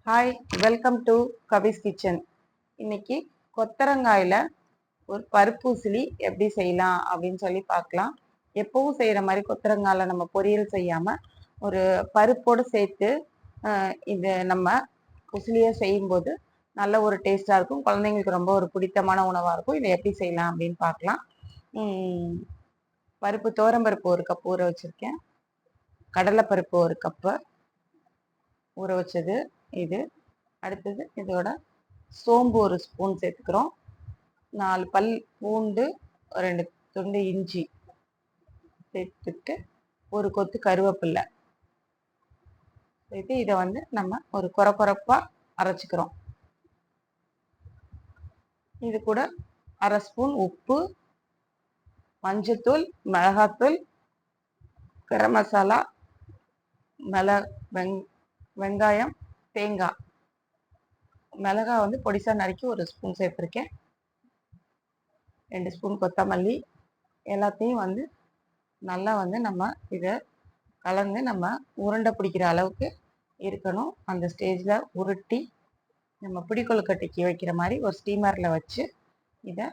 Hi, welcome to Swiss kitchen. இன்னைக்கு கொத்தரங்காயில் ஒரு பருப்பூசிலி எப்படி செய்யலாம் அப்படின்னு சொல்லி பார்க்கலாம். எப்பவும் செய்கிற மாதிரி கொத்தரங்காயில் நம்ம பொரியல் செய்யாமல் ஒரு பருப்போடு சேர்த்து இது நம்ம உசிலியை செய்யும்போது நல்ல ஒரு டேஸ்ட்டாக இருக்கும். குழந்தைங்களுக்கு ரொம்ப ஒரு பிடித்தமான உணவாக இருக்கும். இதை எப்படி செய்யலாம் அப்படின்னு பார்க்கலாம். பருப்பு பருப்பு ஒரு கப் ஊற வச்சுருக்கேன். கடலைப்பருப்பு ஒரு கப்பு ஊற வச்சது இது. அடுத்தது இதோட சோம்பு ஒரு ஸ்பூன் சேர்த்துக்கிறோம். 4 பல் பூண்டு, 2 துண்டு இஞ்சி சேர்த்துட்டு ஒரு கொத்து கருவேப்பில்லை சேர்த்து இதை வந்து நம்ம ஒரு கொரப்பா அரைச்சிக்கிறோம். இது கூட 1/2 ஸ்பூன் உப்பு, மஞ்சத்தூள், மிளகாத்தூள், கரம் மசாலா, வெங்காயம், தேங்காய். மிளகாய் வந்து பொடிசா நறுக்கி ஒரு ஸ்பூன் சேர்த்துருக்கேன். 2 ஸ்பூன் கொத்தமல்லி. எல்லாத்தையும் வந்து நல்லா வந்து நம்ம இதை கலந்து நம்ம உருண்டை பிடிக்கிற அளவுக்கு இருக்கணும். அந்த ஸ்டேஜில் உருட்டி நம்ம பிடிக்கொழுக்கட்டைக்கு வைக்கிற மாதிரி ஒரு ஸ்டீமரில் வச்சு இதை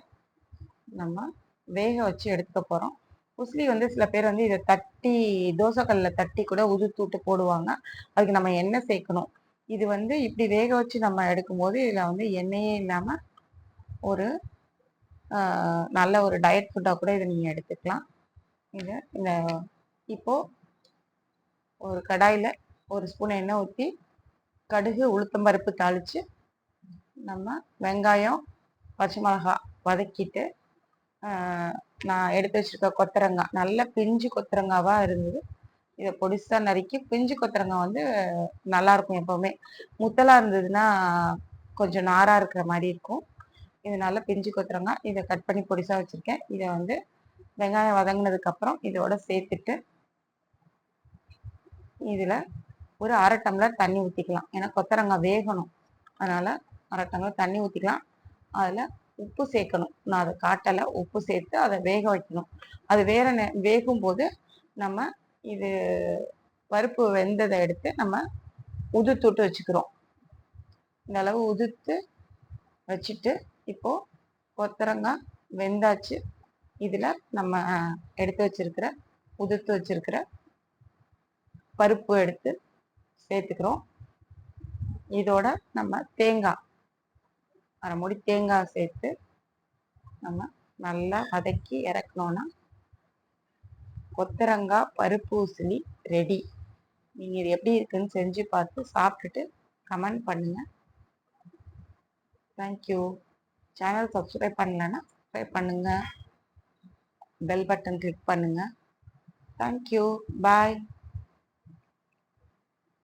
நம்ம வேக வச்சு எடுத்துக்க போகிறோம். உசிலி வந்து சில பேர் வந்து இதை தட்டி தோசைக்கல்லில் தட்டி கூட உதுத்தூட்டு போடுவாங்க. அதுக்கு நம்ம எண்ணெய் சேர்க்கணும். இது வந்து இப்படி வேக வச்சு நம்ம எடுக்கும்போது இதில் வந்து எண்ணெயே இல்லாமல் ஒரு நல்ல ஒரு டயட் ஃபுட்டாக கூட இதை நீங்கள் எடுத்துக்கலாம். இதை இப்போது ஒரு கடாயில் ஒரு ஸ்பூன் எண்ணெய் ஊற்றி கடுகு உளுத்தம்பருப்பு தாளித்து நம்ம வெங்காயம் பச்சை மிளகாய் வதக்கிட்டு நான் எடுத்து வச்சுருக்க கொத்தரங்காய் நல்ல பிஞ்சு கொத்தரங்காவாக இருந்தது. இதை பொடிசா நறுக்கி பிஞ்சு கொத்தரங்காய் வந்து நல்லாயிருக்கும். எப்போவுமே முத்தலாக இருந்ததுன்னா கொஞ்சம் நாராக இருக்கிற மாதிரி இருக்கும். இது நல்ல பிஞ்சு கொத்தரங்காய். இதை கட் பண்ணி பொடிசா வச்சுருக்கேன். இதை வந்து வெங்காயம் வதங்கினதுக்கப்புறம் இதோட சேர்த்துட்டு இதில் ஒரு 1/2 டம்ளர் தண்ணி ஊற்றிக்கலாம். ஏன்னா கொத்தரங்காய் வேகணும். அதனால் 1/2 டம்ளர் தண்ணி ஊற்றிக்கலாம். அதில் உப்பு சேர்க்கணும். நான் அதை காட்டலை. உப்பு சேர்த்து அதை வேக வைக்கணும். அது வேகும்போது நம்ம இது பருப்பு வெந்ததை எடுத்து நம்ம உதுத்துட்டு வச்சுக்கிறோம். இந்த அளவு உதுத்து வச்சுட்டு இப்போது கொத்தரங்காய் வெந்தாச்சு. இதில் நம்ம எடுத்து வச்சிருக்கிற உதுத்து வச்சிருக்கிற பருப்பு எடுத்து சேர்த்துக்கிறோம். இதோட நம்ம தேங்காய் 1/2 மூடி தேங்காய் சேர்த்து நம்ம நல்லா வதக்கி இறக்கணும்னா கொத்தரங்காய் பருப்பு உசிலி ரெடி. நீங்கள் இது எப்படி இருக்குன்னு செஞ்சு பார்த்து சாப்பிட்டுட்டு கமெண்ட் பண்ணுங்கள். தேங்க்யூ. சேனல் சப்ஸ்கிரைப் பண்ணலைன்னா சப்ஸ்கிரைப் பண்ணுங்கள். பெல் பட்டன் கிளிக் பண்ணுங்கள். தேங்க்யூ. பாய்.